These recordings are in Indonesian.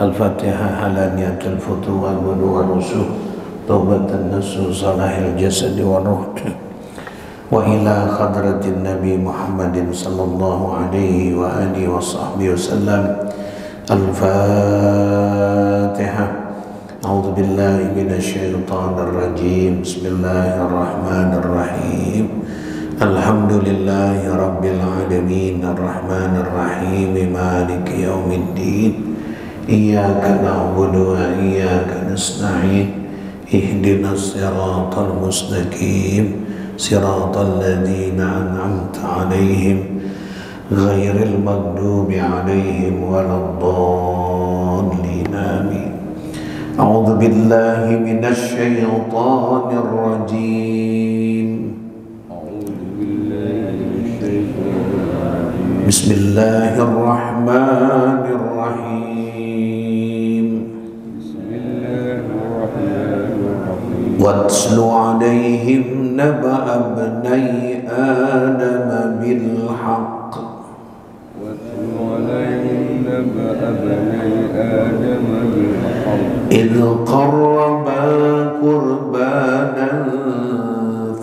Al-Fatihah. Halaniyatul futuh wal wudu wal rusuh, taubatan nasuh, salahil jasad wa ruh, wa ila khadratin Nabi Muhammadin sallallahu alaihi wa alihi wa sahbihi wasallam. Al-Fatihah. A'udzu billahi minasyaitonir rajim. Bismillahirrahmanirrahim. Alhamdulillahi rabbil alamin, arrahmanir rahim, maliki yaumiddin. Iyyaka na'budu wa iyyaka nasta'in. Ihdinas siratal mustaqim, siratal ladzina an'amta 'alaihim ghairil maghdubi 'alaihim waladdallin. Amin. A'udzu billahi minasy syaithanir rajim. Bismillahirrahmanirrahim. Watslu 'alaihim naba'a ibnai Adam bil haqq. إذ قربا قربانا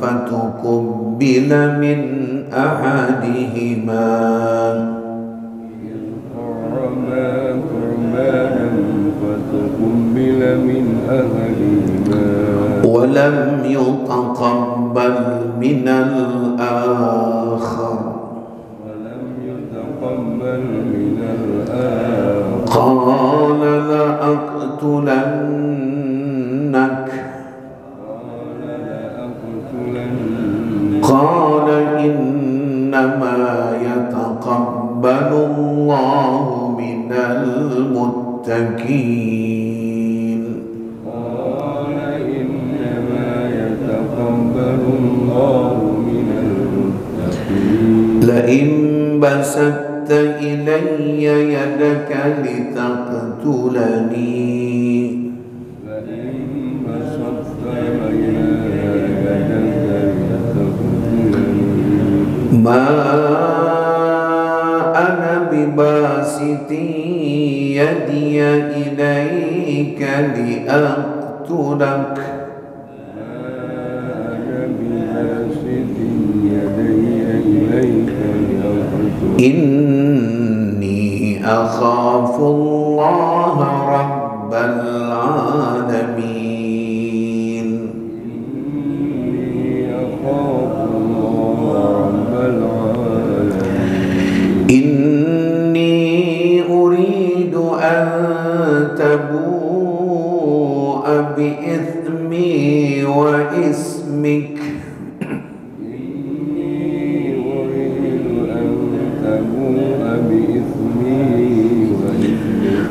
فتقبل من أحدهما ولم يتقبل من الآخر قال لأقتلنك قال إنما يتقبل الله من المتقين لئن بسطت إلي يدك لتقتلني ما أنا بباسط يدي إليك لأقتلك إني أخاف الله رب العالمين. إني أريد أن تبوء بإثمي وإسمك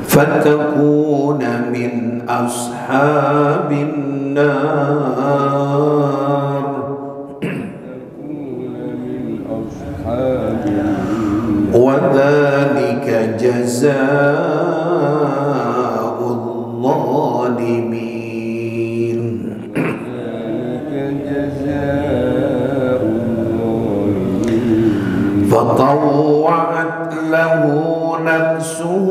فتكون من أصحاب النار وذلك جزاء الظالمين. فطوعت له نفسه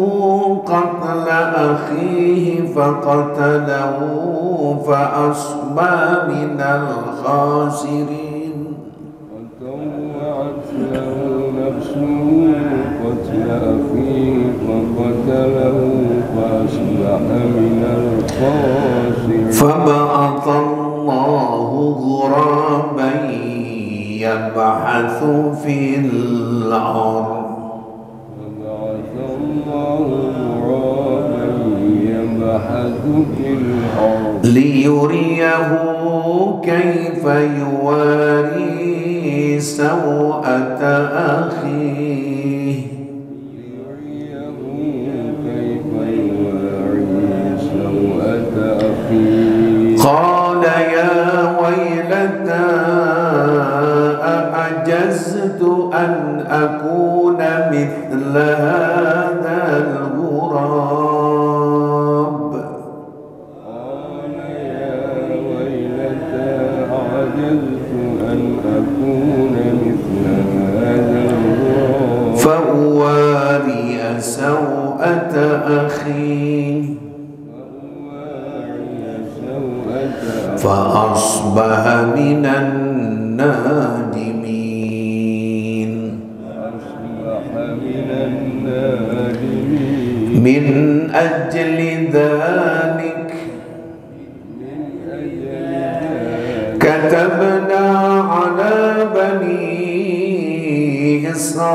قتل أخيه فقتله فأصبح من الخاسرين. فطوعت له نفسه قتل أخيه فقتله فأصبح من الخاسرين. فبعث الله غرابا يبحث في الأرض ليريه كيف يواري سوءة أخيه قال يا ويلتى أعجزت أن أكون مثل هذا الغراب. قال يا ويلتى أعجزت أن أكون مثل هذا الغراب فأواري سوءة أخي فأصبح من النادمين من أجل ذلك كتبنا على بني إسرائيل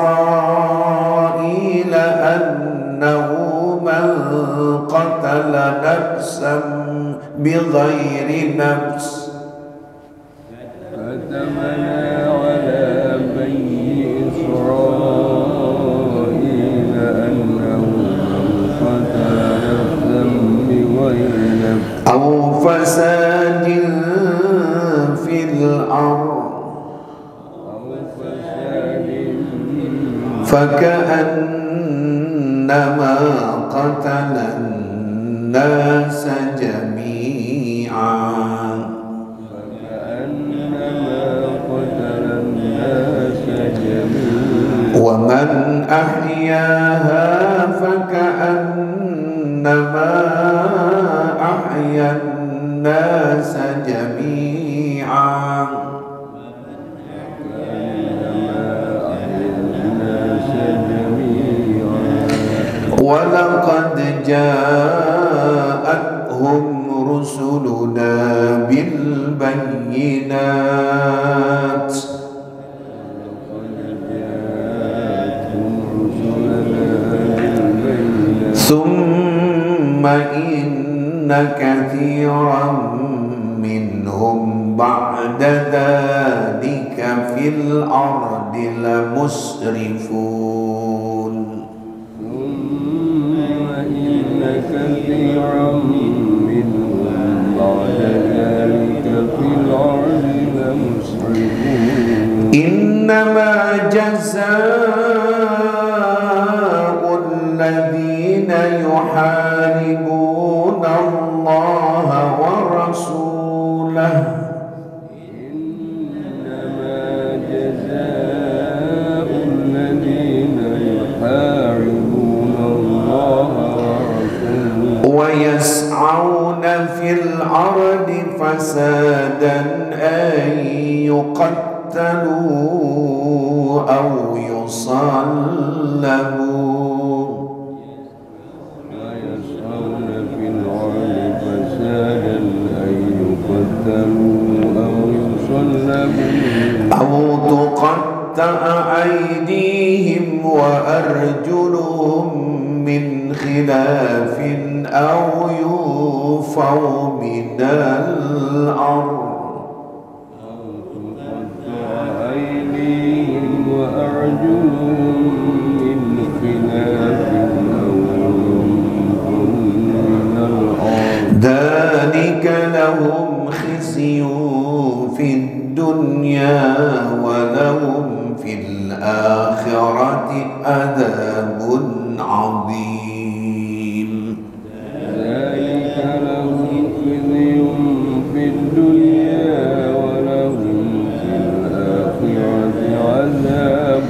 أنه من قتل نفسا بغير نفس كتبنا على بني إسرائيل أنه من قتل نفسا بغير نفس أو فساد في الأرض فكأنما قتل الناس جميعا ومن أحياها فكأنما أحيا الناس جميعا ولقد جاءتهم رسلنا بالبينات ثم إن كثيرا منهم بعد ذلك في الأرض لمسرفون كثيرا منهم بعد ذلك في الأرض لمسرفون إنما جزاء الذين يحاربون الله ورسوله إنما جزاء الذين يحاربون الله ويسعون في الأرض فسادا أن يقتلوا أو يصلبوا ويسعون في الأرض فسادا أن يقتلوا أو يصلبوا أو تقطع أيديهم وأرجلهم من خلاف أو ينفوا من الأرض أو تقطع أيديهم وأرجلهم من خلاف أو ينفوا من الأرض ذلك لهم خزي في الدنيا ولهم في الآخرة عذاب عظيم ذلك لهم خزي في الدنيا ولهم في الآخرة عذاب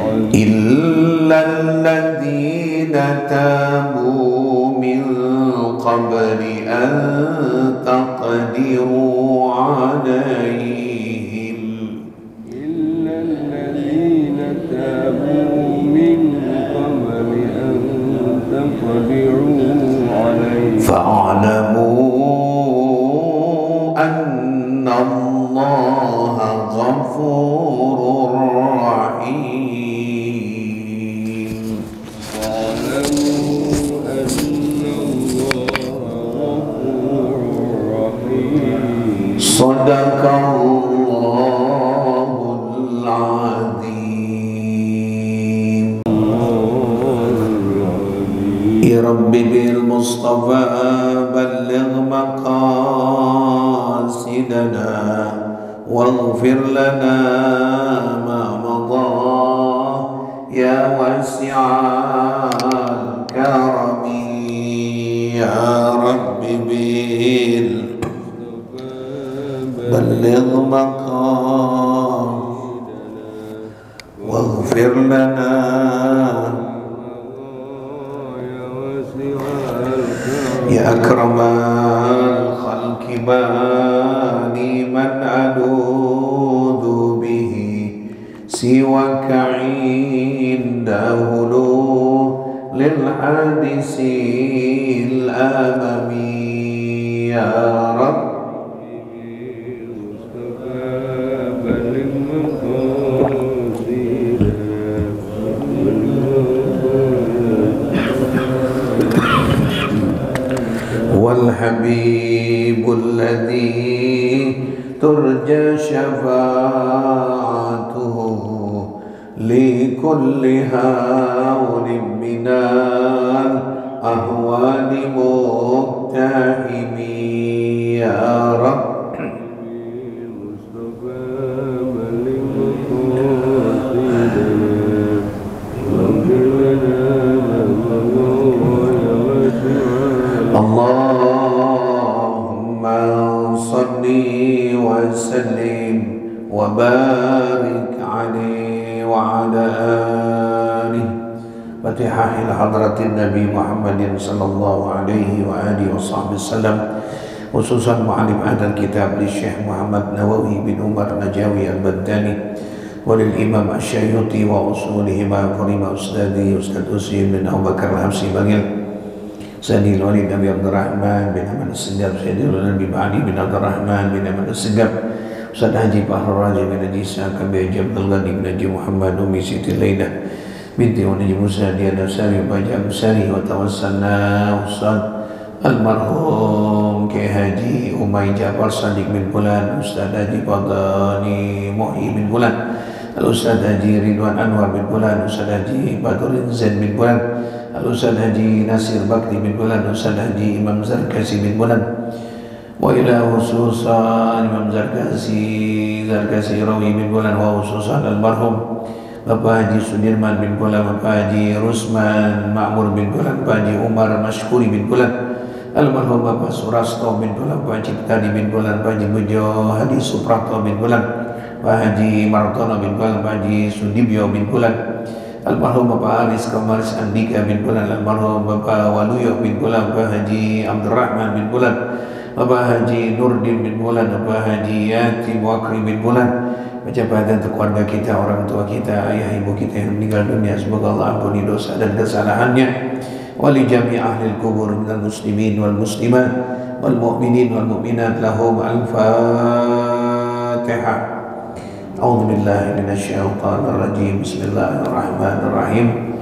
عظيم إلا الذين تابوا من قبل أن تقدروا عليهم إلا الذين تابوا من قبل أن تقدروا عليهم فاعلموا أن الله غفور رحيم واعلموا أن الله غفور رحيم صدق الله العظيم يا رب بالمصطفى بلغ مقاصدنا واغفر لنا ما مضى يا واسع الكرم يا رب بلغ مقاصدنا واغفر لنا يا أكرم الخلق وحباني من ألوذ به سواك عند هلول الحادث الأممي يا رب والحبيب الذي ترجى شفاعته لكل هول من الأهوال مقتحم يا رب اللهم صل وسلم وبارك عليه وعلى آله فتحة حضرة النبي محمد صلى الله عليه وآله وصحبه وسلم خصوصا معلم هذا الكتاب للشيخ محمد نووي بن عمر نجاوي البداني وللإمام الشيوطي وأصولهما فريم أستاذي أستاذ أسيم بن أبو بكر الحبسي بغير سيدي الوليد بن عبد الرحمن بن أحمد السجاب سيدي الوليد بن علي بن عبد الرحمن بن أحمد السجاب أستاذ حجي بحر الراجي بن نجي ساكا بن عبد الغني بن نجي محمد أمي سيدي الليلة بنتي ونجي موسى ديانا ساري وباجي أبو ساري وتوسلنا أستاذ المرحوم كي هاجي أمي جعفر صديق بن فلان أستاذ حجي فضاني محي بن فلان الأستاذ حجي رضوان أنور بن فلان أستاذ حجي بدر زين بن فلان الأستاذ حجي ناصر بكري بن فلان الأستاذ حجي إمام زركسي بن فلان وإلى خصوصا إمام زركسي روي بن فلان وخصوصا المرحوم Bapak Haji Sudirman bin Fulan, Bapak Haji Rusman Ma'mur bin Fulan, Bapak Haji Umar Mashkuri bin Fulan, almarhum Bapak Surasto bin Fulan, Bapak Haji Tani bin Fulan, Bapak Haji Bujo Hadi Suprato bin Fulan, Bapak Haji Martono bin Fulan, Bapak Haji Sundibyo bin Fulan, almarhum Bapak Aris Kamaris Andika bin Fulan, almarhum Bapak Waluyo bin Fulan, Bapak Haji Abdurrahman bin Fulan, Bapak Haji Nurdin bin Fulan, Bapak Haji Yatim Wakri bin Fulan, pejabat untuk keluarga kita, orang tua kita, ayah ibu kita yang meninggal dunia, semoga Allah ampuni dosa dan kesalahannya. Wali jami' ahli kubur minal muslimin wal muslimat wal mu'minin wal mu'minat lahum al-fatihah. A'udzu billahi minasyaitonir rajim. Bismillahirrahmanirrahim.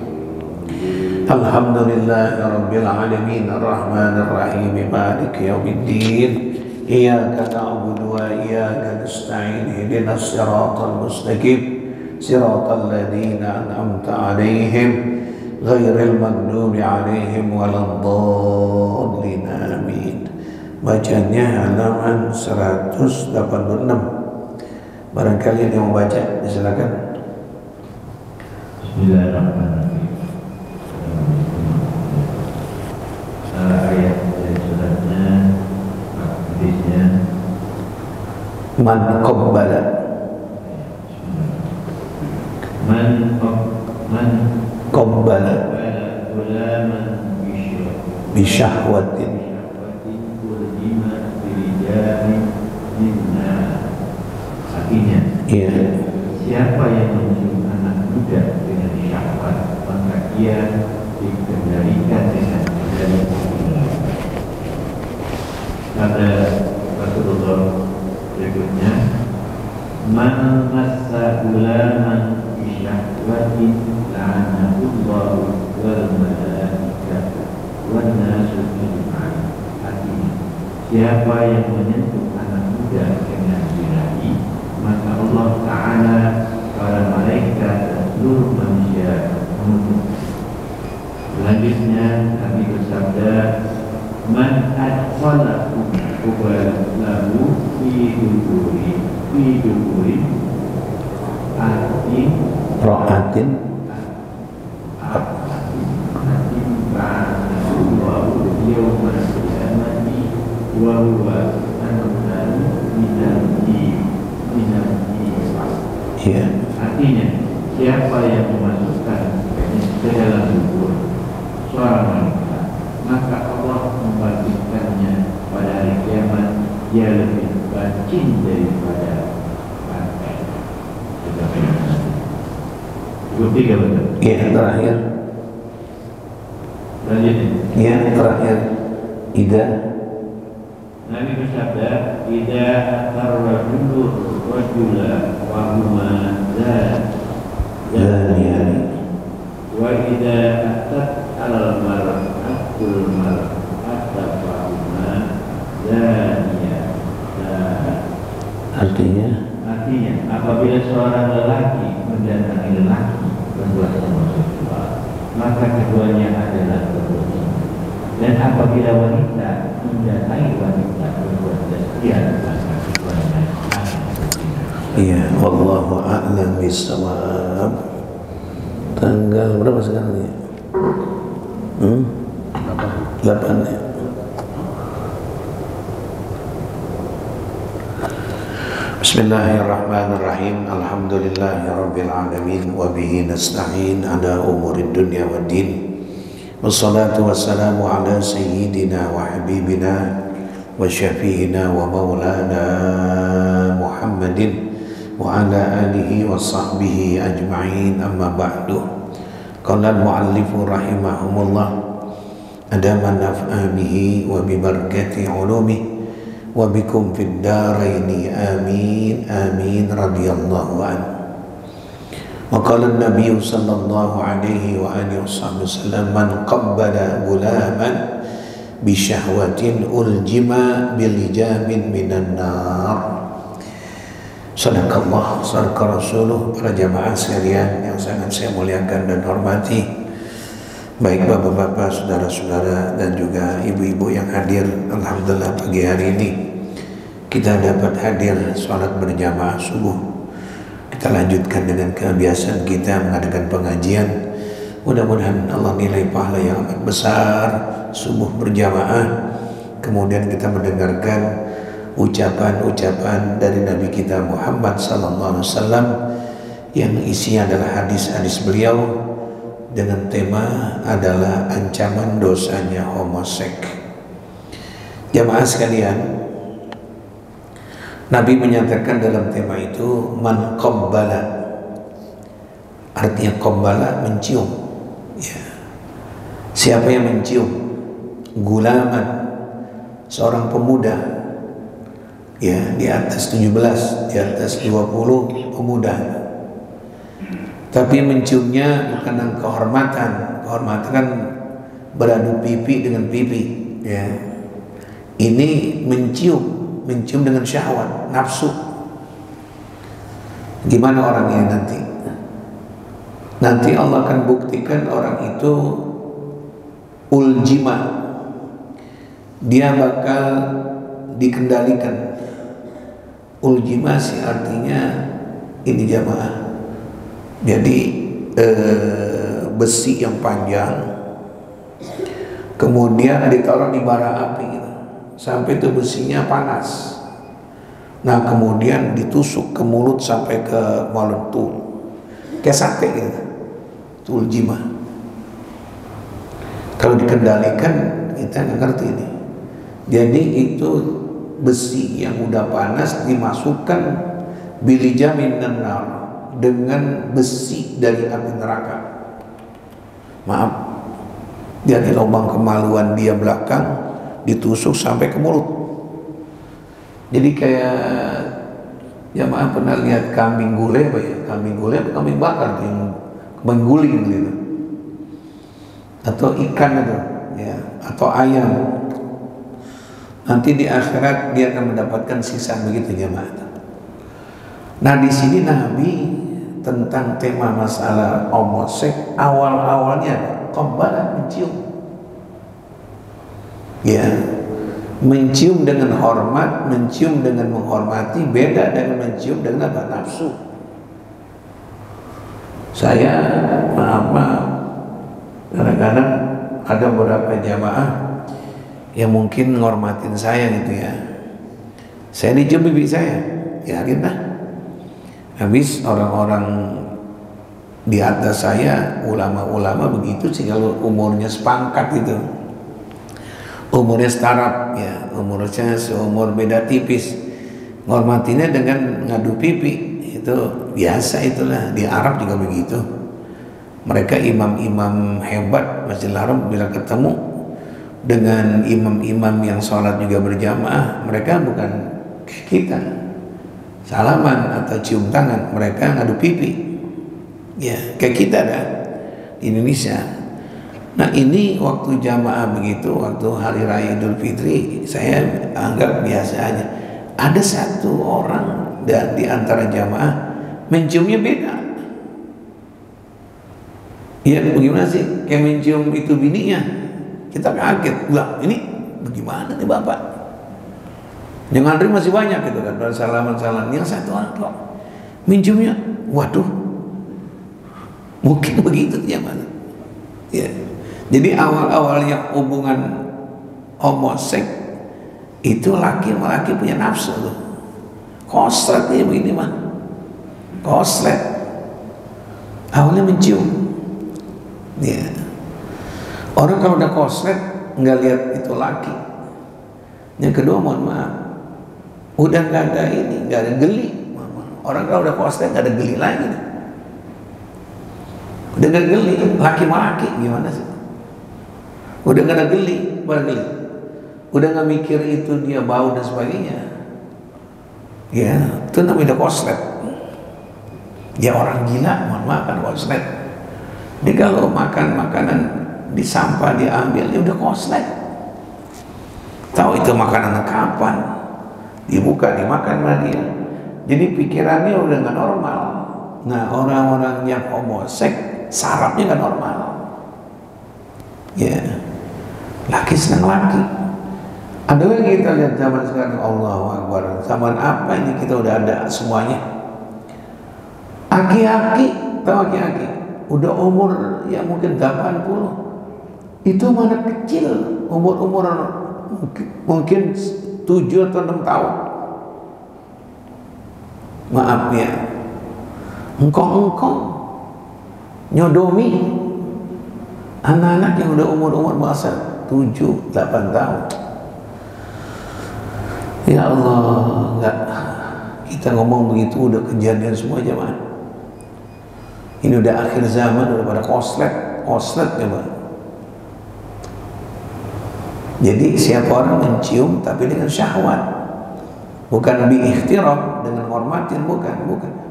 Alhamdulillahi rabbil alamin arrahmanir rahim maliki yaumiddin. إياك نعبد وإياك نستعين اهدنا الصراط المستقيم صراط الذين أنعمت عليهم غير المغضوب عليهم ولا الضالين آمين. Bacanya halaman 186. Barangkali ada yang mau baca, silakan. Bismillahirrahmanirrahim. Ayat dari suratnya Man qabbala gulaman bisyahwatin artinya iya. Siapa yang mencium anak muda dengan syahwat, maka ia dikendalikan dengan kendali. Pada Rasulullah berikutnya, man massa gulaman bisyahwatin la'anahullahu wal malaikatu wan nasu ajma'in. Artinya, siapa yang menyentuh anak muda dengan birahi, maka Allah Ta'ala, para malaikat dan seluruh manusia mengutuk. Selanjutnya Nabi bersabda, man adkhalahu lahu fi duburi atin ra'atin ba'dahu yawmal qiyamati wa huwa annahu minal iya. Artinya, siapa yang memasukkan ke dalam kubur seorang wanita, maka Allah membangkitkannya pada hari kiamat dia lebih bacin daripada pantai. Cukup 3 betul. Iya, terakhir. Lanjutnya. Iya, terakhir. Ida. Nabi bersabda, "Idza atarrajulu rajula wa huma Zaniyani. wa idza atat al-mar'atul mar'ata fa huma zaniyah." Artinya apabila seorang lelaki mendatangi lelaki berbuat homoseksual, maka keduanya adalah berdosa. Dan apabila wanita mendatangi wanita berbuat lesbian, maka keduanya adalah berzina. iya, wallahu a'lam bishawab. Tanggal berapa sekarang ya? 8 ya. Bismillahirrahmanirrahim. Alhamdulillahirabbil alamin wa bihi nasta'in ala umurid dunya waddin. Wassalatu wassalamu ala sayyidina wa habibina wa syafi'ina wa maulana Muhammadin wa ala alihi wa sahbihi ajma'in, amma ba'du. Qala al-muallifu rahimahumullah, adama naf'a bihi wa bi barakati ulumihi wa bikum fid daraini amin amin radhiyallahu anhu. Wa qala an-nabiy sallallahu alaihi wa alihi wasallam, man qabbala gulaman bi syahwatin uljima bil jamin minan nar. Sadaqallah, sadaqa rasuluh. Para jamaah sekalian yang sangat saya muliakan dan hormati, baik bapak-bapak, saudara-saudara, dan juga ibu-ibu yang hadir. Alhamdulillah pagi hari ini kita dapat hadir sholat berjamaah subuh. Kita lanjutkan dengan kebiasaan kita mengadakan pengajian. Mudah-mudahan Allah nilai pahala yang amat besar subuh berjamaah. Kemudian kita mendengarkan ucapan-ucapan dari Nabi kita Muhammad SAW yang isinya adalah hadis-hadis beliau dengan tema adalah ancaman dosanya homoseks. Jamaah sekalian, Nabi menyatakan dalam tema itu, man qabbala, artinya qabbala mencium, ya. Siapa yang mencium gulaman, seorang pemuda, ya, di atas 17, di atas 20 pemuda, tapi menciumnya bukan dengan kehormatan. Kehormatan kan beradu pipi dengan pipi, ya. Ini mencium dengan syahwat, nafsu. Gimana orang ini nanti? Nanti Allah akan buktikan orang itu uljima, dia bakal dikendalikan. Uljima sih artinya ini jamaah, jadi besi yang panjang kemudian ditaruh di bara api gitu, sampai itu besinya panas. Nah kemudian ditusuk ke mulut sampai ke mulut, kayak sate gitu. Uljima. Kalau dikendalikan kita nggak ngerti ini. Jadi itu besi yang udah panas dimasukkan bilijamin nar, dengan besi dari api neraka. Maaf, dari lubang kemaluan dia belakang ditusuk sampai ke mulut. Jadi kayak jamaah pernah lihat kambing gulai apa ya? Kambing gulai atau kambing bakar yang mengguling gitu, atau ikan itu, ya, atau ayam. Nanti di akhirat dia akan mendapatkan sisa begitu jamaah. Nah di sini Nabi tentang tema masalah homoseks awal-awalnya qabbala, mencium, ya, mencium dengan hormat, mencium dengan menghormati, beda dengan mencium dengan apa? Nafsu. Saya maaf kadang-kadang ada beberapa jamaah yang mungkin ngormatin saya gitu ya. Saya dicium bibi saya, ya gitu. Habis orang-orang di atas saya, ulama-ulama begitu sih kalau umurnya sepangkat gitu. umurnya setaraf, ya umurnya seumur beda tipis, ngormatinya dengan ngadu pipi, itu biasa, itulah di Arab juga begitu. Mereka imam-imam hebat Masjidil Haram bila ketemu dengan imam-imam yang sholat juga berjamaah, mereka bukan kayak kita salaman atau cium tangan, mereka ngadu pipi, ya kayak kita dah di Indonesia. Nah ini waktu jamaah begitu, waktu hari raya Idul Fitri, saya anggap biasa aja. Ada satu orang dan di antara jamaah menciumnya beda. Ya bagaimana sih? Kayak mencium itu bininya. Kita kaget, lah ini bagaimana nih bapak? Yang ngantri masih banyak gitu kan, salaman-salaman. Yang satu orang kok menciumnya, waduh, mungkin begitu jamaah. Ya. Jadi awal-awalnya hubungan homoseks itu laki sama laki punya nafsu tuh. Koslet nih begini mah. Koslet. Awalnya mencium. Ya. Orang kalau udah koslet nggak lihat itu laki. Yang kedua mohon maaf, udah nggak ada ini, nggak ada geli. Orang kalau udah koslet nggak ada geli lagi. Udah nggak geli, laki sama laki gimana sih? Udah gak ada geli, udah gak mikir itu dia bau dan sebagainya. Ya, itu namanya koslet. Dia orang gila, mohon maaf kan koslet. Dia kalau makan makanan di sampah dia ambil, dia udah koslet. Tahu itu makanan kapan? Dibuka, dimakan sama dia. Jadi pikirannya udah gak normal. Nah orang-orang yang homoseks sarafnya gak normal. Ya. Laki senang laki. Ada lagi kita lihat zaman sekarang, Allahu Akbar. Zaman apa ini kita udah ada semuanya. Aki-aki, tahu aki-aki? Udah umur ya mungkin 80. Itu mana kecil, umur mungkin 7 atau 6 tahun. Maaf ya, engkong nyodomi anak-anak yang udah umur masa 7-8 tahun. Ya Allah, enggak, kita ngomong begitu udah kejadian semua jemaah. Ini udah akhir zaman, udah pada koslet jemaah. Jadi siapa orang mencium tapi dengan syahwat, bukan biikhtiram, dengan hormatin, bukan,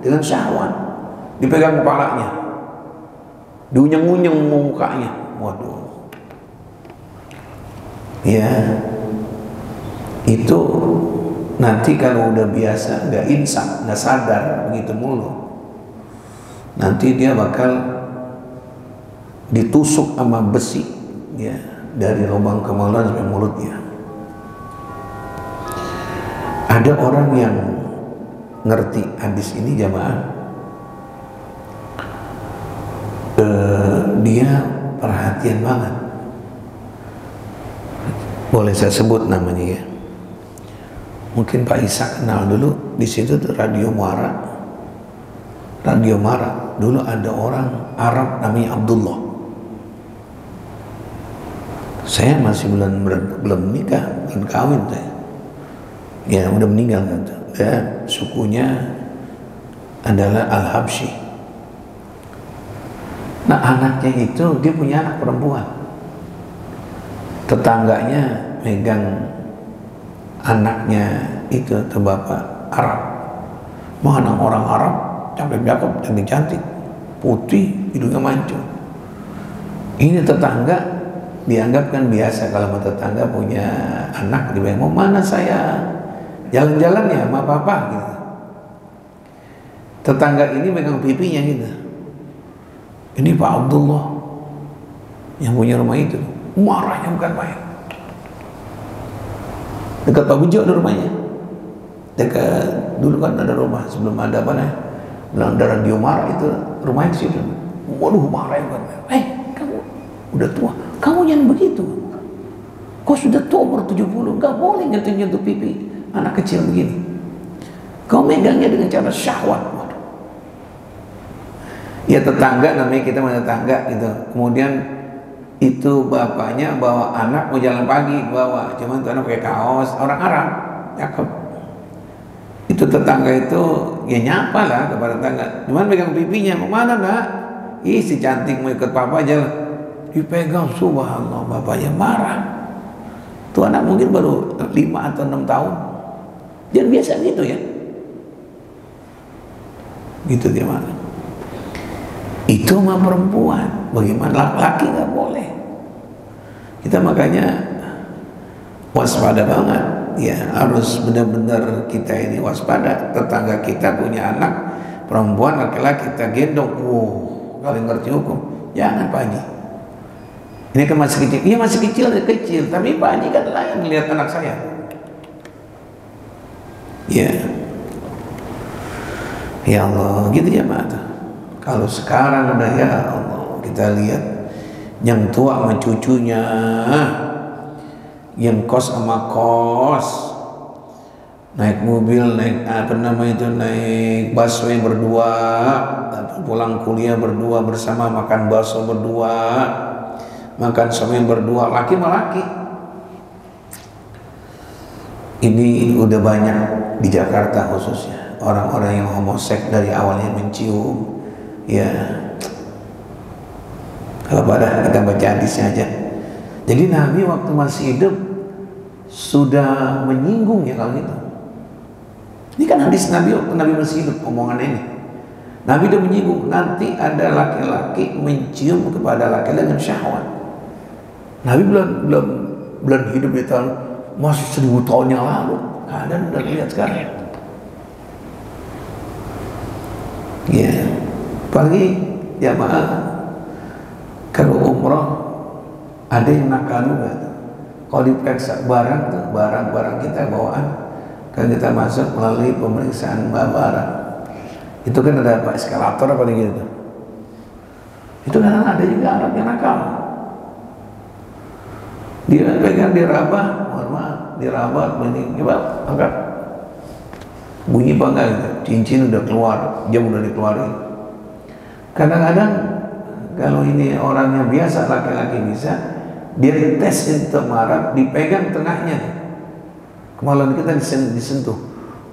dengan syahwat. Dipegang kepalanya, diunyeng-unyeng mukanya, waduh. Ya, itu nanti kalau udah biasa, nggak insaf, nggak sadar begitu mulu, nanti dia bakal ditusuk sama besi, ya, dari lubang kemaluan sampai mulutnya. Ada orang yang ngerti hadis ini jamaah, dia perhatian banget. Boleh saya sebut namanya ya? Mungkin Pak Isa kenal dulu. Di situ tuh Radio Muara. Dulu ada orang Arab namanya Abdullah. Saya masih belum nikah, belum kawin saya. Ya udah meninggal kan. Ya, sukunya adalah Al-Habsyi. Nah anaknya itu dia punya anak perempuan. Tetangganya megang anaknya itu atau bapak Arab. Mana orang Arab cakep-cakep, cantik-cantik, putih, hidungnya mancung. Ini tetangga dianggap kan biasa kalau sama tetangga punya anak dibilang mau mana saya jalan-jalan ya sama papa gitu. Tetangga ini megang pipinya gitu. Ini Pak Abdullah yang punya rumah itu. Marahnya bukan main. Dekat Pak Bujo ada rumahnya. Dekat dulu kan ada rumah sebelum ada apa nih? Ada Radio Marah itu rumahnya di situ. Waduh marah bukan main. Kamu udah tua, kamu jangan begitu. Kau sudah tua umur 70, nggak boleh nyentuh-nyentuh pipi anak kecil begini. Kau megangnya dengan cara syahwat. Waduh. Ya tetangga namanya, kita mana tetangga gitu. Kemudian Itu bapaknya bawa anak mau jalan pagi, bawa, cuman tuh anak pakai kaos, orang Arab, cakep. Itu tetangga itu ya nyapa lah kepada tetangga, cuman pegang pipinya, mau mana nak? Ih si cantik mau ikut papa aja, dipegang, subhanallah, bapaknya marah. Tuh anak mungkin baru 5 atau 6 tahun, dan biasa gitu ya, gitu gimana? Itu mah perempuan, bagaimana laki-laki nggak boleh. Kita makanya waspada banget, ya harus benar-benar kita ini waspada. Tetangga kita punya anak perempuan, laki-laki, kita gendong, kalian ngerti hukum, jangan Pak Haji. Ini kan masih kecil, iya masih kecil, tapi Pak Haji kan lain melihat anak saya. Ya Allah, gitu ya Mak. Kalau sekarang udah ya Allah, kita lihat yang tua sama cucunya, yang kos sama kos, naik mobil, naik naik busway berdua, pulang kuliah berdua bersama, makan bakso berdua, makan semen berdua, laki sama laki. Ini udah banyak di Jakarta khususnya, orang-orang yang homoseks dari awalnya mencium. Ya, kalau pada kita baca hadisnya aja. Jadi Nabi waktu masih hidup sudah menyinggung ya kalau gitu. Ini kan hadis Nabi waktu Nabi masih hidup, omongan ini. Nabi udah menyinggung nanti ada laki-laki mencium kepada laki-laki dengan syahwat. Nabi belum hidup di tahun masih 1000 tahun yang lalu. Keadaan udah lihat sekarang. Ya. Pagi jamaah kalau umroh ada yang nakal juga. Kalau diperiksa barang kita bawaan, kan kita masuk melalui pemeriksaan barang. Itu kan ada apa, eskalator apa gitu. Itu kan ada juga Arab yang nakal. Dia pegang dirabah, mohon maaf, dirabah bunyi, coba angkat. Bunyi bangga gitu. Cincin udah keluar, jam udah dikeluarin. Kadang-kadang kalau ini orang yang biasa, laki-laki bisa, dia dites untuk marah, dipegang tengahnya, kemaluan kita disentuh.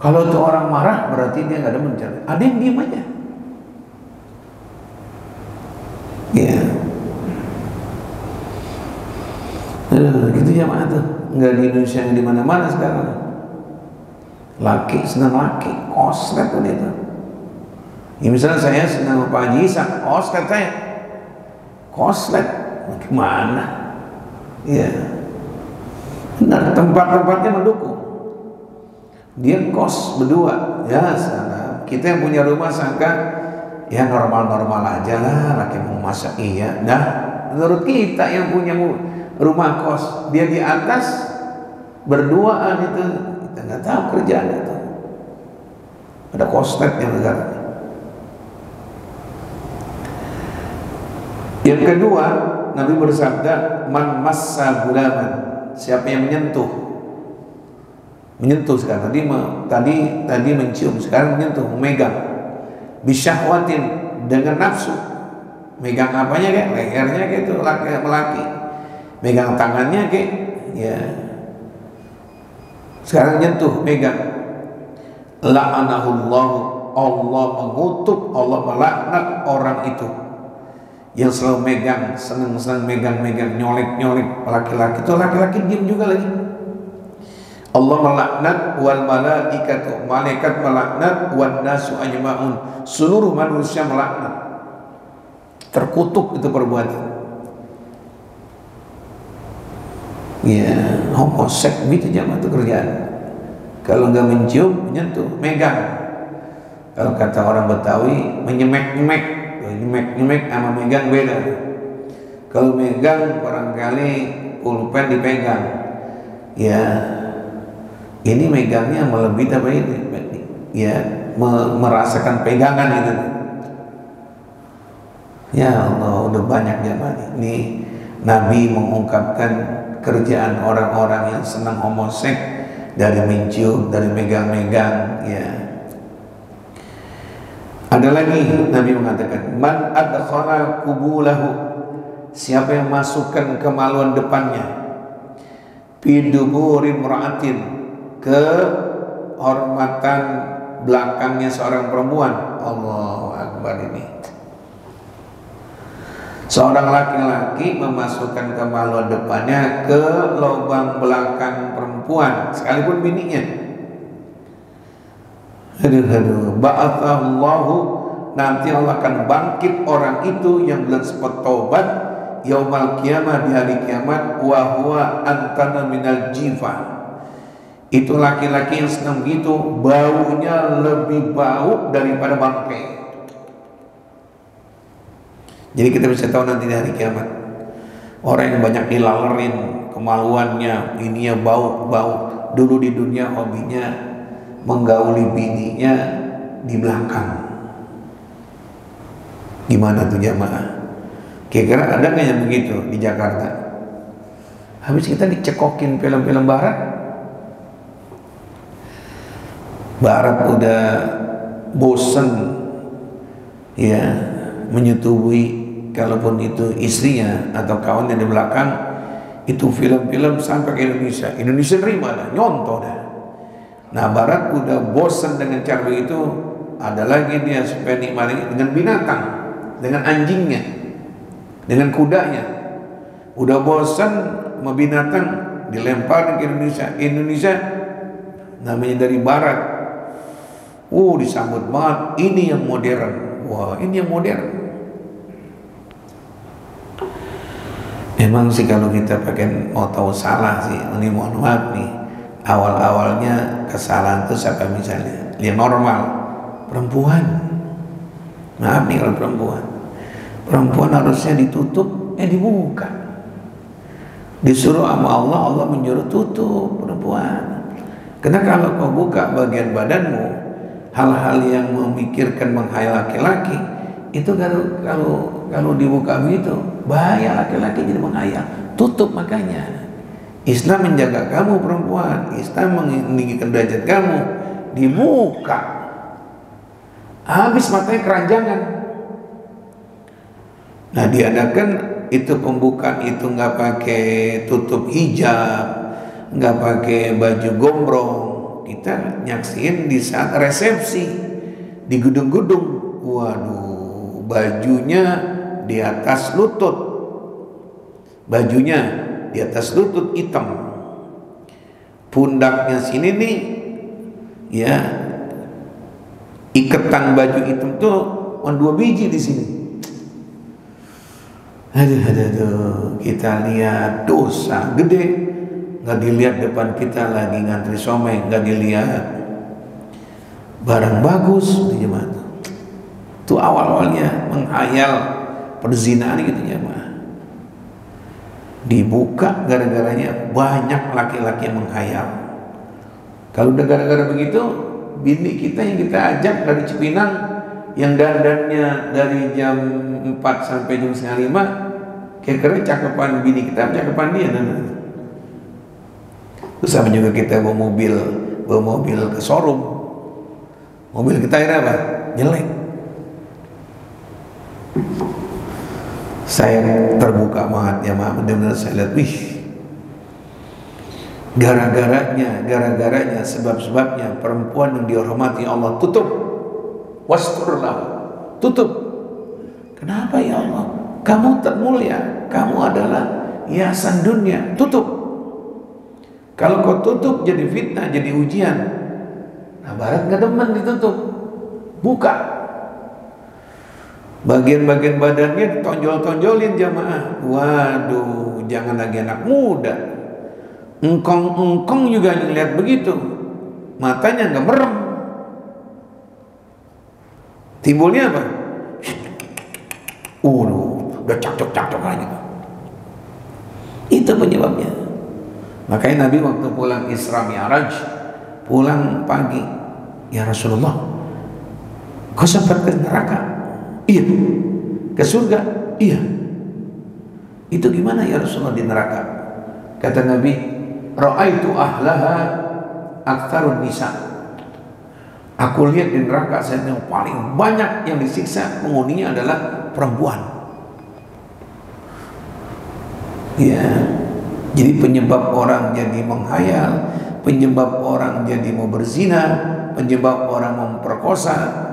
Kalau itu orang marah berarti dia nggak ada mencari. Ada yang diem aja. Ya, gitu jamaah tuh. Nggak di Indonesia, yang di mana-mana sekarang. Laki senang laki, koslet tuh itu. Ya, misalnya saya senang Pak Haji Isa, koslet saya, koslet, gimana? Ya, benar, tempat-tempatnya mendukung. Dia kos berdua, ya sana. Kita yang punya rumah sangka ya normal-normal aja lah, laki mau masak iya. Nah, menurut kita yang punya rumah kos, dia di atas berduaan itu, kita nggak tahu kerjaan itu. Ada koslet yang negara. Yang kedua, Nabi bersabda, man massa gulaman, siapa yang menyentuh sekarang, tadi mencium, sekarang menyentuh, memegang, bisyahwatin, dengan nafsu, megang apanya kayak lehernya kayak itu laki, megang tangannya kayak, ya, sekarang nyentuh, megang, la'anahullahu, Allah mengutuk, Allah melaknat orang itu yang selalu megang, senang megang, nyolek laki-laki. Itu laki-laki diam juga lagi. Allah melaknat, wal malaikatu, malaikat melaknat, wan nasu ajma'un, seluruh manusia melaknat. Terkutuk itu perbuatan. Ya, homoseks gitu jamaah itu kerjaan. Kalau nggak mencium, menyentuh, megang. Kalau kata orang Betawi, menyemek-nyemek sama megang beda. Kalau megang barangkali pulpen dipegang, ya ini megangnya melebihi apa ini, ya merasakan pegangan itu. Ya Allah, udah banyak zaman ini Nabi mengungkapkan kerjaan orang-orang yang senang homoseks, dari mencium, dari megang-megang, ya. Ada lagi Nabi mengatakan, man adkhala qubulahu, siapa yang masukkan kemaluan depannya fi duburi imra'atin, kehormatan belakangnya seorang perempuan. Allahu Akbar. Ini seorang laki-laki memasukkan kemaluan depannya ke lubang belakang perempuan sekalipun bininya. Ba'athallahu, nanti Allah akan bangkit orang itu yang belum sempat taubat yaumal qiyamah, di hari kiamat, wa huwa antana minal jifa. Itu laki-laki yang senang gitu, baunya lebih bau daripada bangkai. Jadi kita bisa tahu nanti di hari kiamat, orang yang banyak dilalerin kemaluannya, ininya bau. Dulu di dunia hobinya menggauli bininya di belakang. Gimana tuh jamaah? Kira-kira ada nggak yang begitu di Jakarta? Habis kita dicekokin film-film barat. Barat udah bosen ya menyetubui, kalaupun itu istrinya atau kawannya di belakang, itu film-film sampai ke Indonesia. Indonesia terima dah, nyontoh dah. Nah, Barat udah bosan dengan cara itu, ada lagi dia supaya nikmati dengan binatang, dengan anjingnya, dengan kudanya. Udah bosan sama binatang, dilempar ke Indonesia. Indonesia namanya dari Barat, disambut banget. Ini yang modern. Wah, ini yang modern. Memang sih kalau kita pakai mau tahu salah sih, ini mohon maaf nih. Awal-awalnya kesalahan itu siapa misalnya? Yang normal, perempuan. Maaf nih kalau perempuan harusnya ditutup, dibuka. Disuruh sama Allah, Allah menyuruh tutup perempuan. Karena kalau kau buka bagian badanmu, hal-hal yang memikirkan menghayal laki-laki, itu kalau dibuka begitu, bahaya laki-laki jadi menghayal. Tutup makanya. Islam menjaga kamu perempuan, Islam meninggikan derajat kamu, dibuka. Habis matanya keranjangan. Nah, diadakan itu pembukaan itu nggak pakai tutup hijab, nggak pakai baju gombrong. Kita nyaksiin di saat resepsi di gedung-gedung. Waduh, bajunya di atas lutut, bajunya di atas lutut hitam, pundaknya sini nih ya, iketan baju hitam tuh 2 biji di sini. Aduh, kita lihat dosa gede, nggak dilihat depan kita lagi ngantri somai, nggak dilihat barang bagus di jemaah tuh awal-awalnya menghayal perzinaan gitu jemaah. Dibuka gara-garanya banyak laki-laki yang menghayal. Kalau udah gara-gara begitu, bini kita yang kita ajak dari Cipinang, yang dandannya dari jam 4 sampai jam 4:30, kira-kira cakepan bini kita, cakepan dia. Terus sama juga kita bawa mobil ke showroom, mobil kita akhirnya apa? Jelek. Saya terbuka banget ya maaf, benar-benar saya lihat, gara-garanya, sebab-sebabnya perempuan yang dihormati Allah tutup, wasturlah, tutup. Kenapa ya Allah? Kamu termulia, kamu adalah hiasan dunia, tutup. Kalau kau tutup jadi fitnah, jadi ujian. Nah, Barat nggak demen ditutup, buka. Bagian-bagian badannya tonjol-tonjolin jamaah. Waduh, jangan lagi anak muda. Engkong juga ngeliat begitu. Matanya nggak merem. Timbulnya apa? Udah cak-cok aja. Itu penyebabnya. Makanya Nabi waktu pulang Isra Mi'raj, pulang pagi, ya Rasulullah, kau sempat ke neraka? Iya. Ke surga? Iya. Itu gimana ya Rasulullah di neraka? Kata Nabi, ra'aitu ahlaha aktsarun nisa. Aku lihat di neraka saya yang paling banyak yang disiksa penghuninya adalah perempuan. Ya, jadi penyebab orang jadi menghayal, penyebab orang jadi mau berzina, penyebab orang mau memperkosa.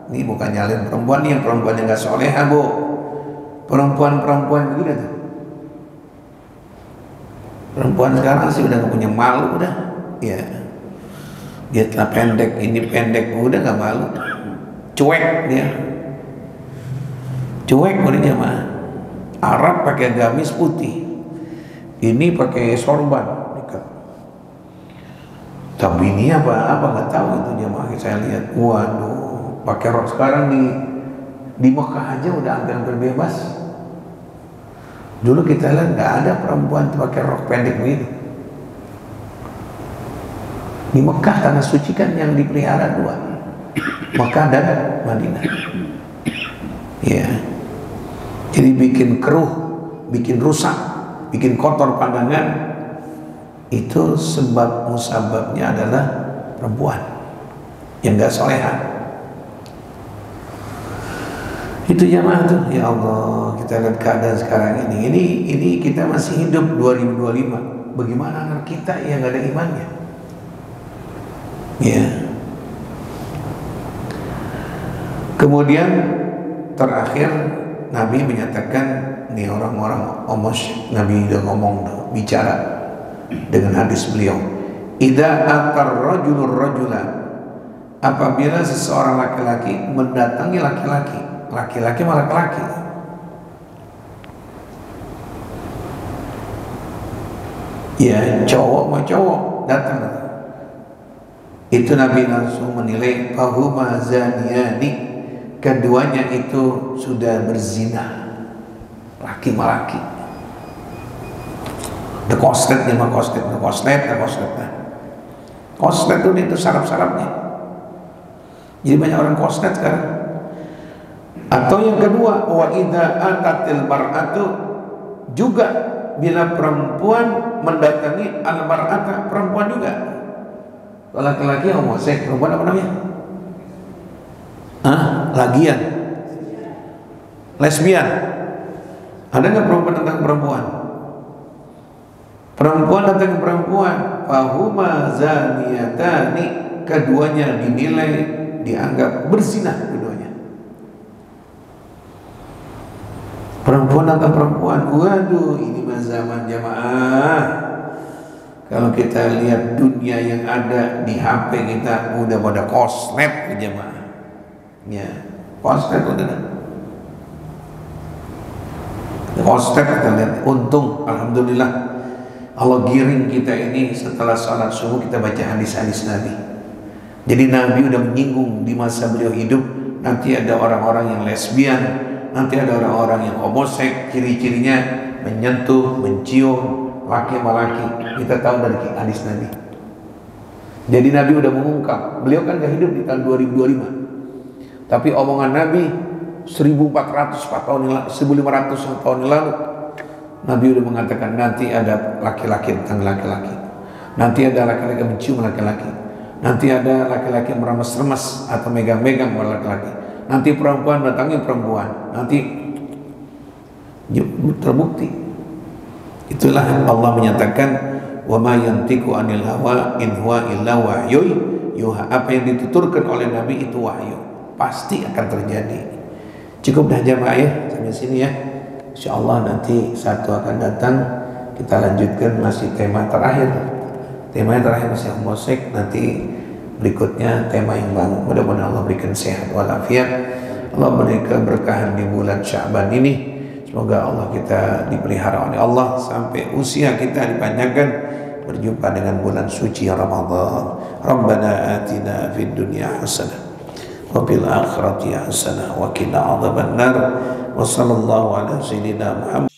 Ini bukan nyalin perempuan, yang perempuan yang gak soleha, bu. Perempuan begitu tuh. Perempuan sekarang sih udah gak punya malu udah. Ya, dia telah pendek, ini pendek, udah gak malu. Cuek dia. Cuek udah jamaah. Arab pakai gamis putih, ini pakai sorban. Tapi ini apa nggak tahu itu jamaah. Saya lihat, waduh, pakai rok sekarang di Mekah aja udah hampir bebas. Dulu kita lihat nggak ada perempuan pakai rok pendek begitu. Di Mekah tanah suci kan yang dipelihara dua, Mekah dan Madinah. Ya, jadi bikin keruh, bikin rusak, bikin kotor pandangan. Itu sebab musababnya adalah perempuan yang gak soleha. Itu jamaah tuh, ya Allah, kita lihat keadaan sekarang ini. Ini kita masih hidup 2025. Bagaimana anak kita yang gak ada imannya? Ya. Kemudian terakhir Nabi menyatakan, nih orang-orang omos, Nabi udah ngomong, bicara dengan hadis beliau, idza atar rajulur rajula, apabila seseorang laki-laki mendatangi laki-laki, laki-laki sama laki-laki, ya cowok sama cowok datang, itu Nabi langsung menilai fahuma zaniyani, keduanya itu sudah berzina, laki sama laki. The koslet itu saraf-sarafnya. Jadi banyak orang koslet sekarang. Atau yang kedua, wa idza atatil mar'atu, juga bila perempuan mendatangi al mar'ata, perempuan juga. Kalau laki-laki homoseks, perempuan apa namanya? Lagian, lesbian. Ada nggak perempuan tentang perempuan? Perempuan datang ke perempuan, fahuma zaniyatani, keduanya dinilai, dianggap berzina keduanya. Perempuan datang perempuan, waduh, ini mah zaman jamaah. Kalau kita lihat dunia yang ada di HP kita, udah pada koslet jamaah. Ya, koslet udah. Koslet kita lihat, untung, alhamdulillah. Allah giring kita ini setelah sholat subuh kita baca hadis-hadis Nabi. Jadi Nabi udah menyinggung di masa beliau hidup, nanti ada orang-orang yang lesbian, nanti ada orang-orang yang homoseks, ciri-cirinya menyentuh, mencium laki sama laki. Kita tahu dari hadis Nabi. Jadi Nabi udah mengungkap. Beliau kan gak hidup di tahun 2025, tapi omongan Nabi 1400 tahun yang lalu, 1500 tahun yang lalu, Nabi udah mengatakan nanti ada laki-laki tentang laki-laki, nanti ada laki-laki mencium laki-laki, nanti ada laki-laki meremes-remes atau megang-megang laki-laki, nanti perempuan datangi perempuan, nanti terbukti. Itulah Allah menyatakan, wa ma yantiqu anil hawa in huwa illa wahyu yuha. Apa yang dituturkan oleh Nabi itu wahyu, pasti akan terjadi. Cukup dah jamaah ya, sampai sini ya. InsyaAllah nanti satu akan datang, kita lanjutkan masih tema terakhir. Tema yang terakhir masih homoseks, nanti berikutnya tema yang baru. Mudah-mudahan Allah berikan sehat walafiat, Allah berikan keberkahan di bulan Sya'ban ini. Semoga Allah kita dipelihara oleh Allah sampai usia kita dipanjangkan, berjumpa dengan bulan suci Ramadan. Rabbana atina fid dunya hasanah wa fil akhirati hasanah wa qina adzabannar. Wa sallallahu ala sayyidina Muhammad.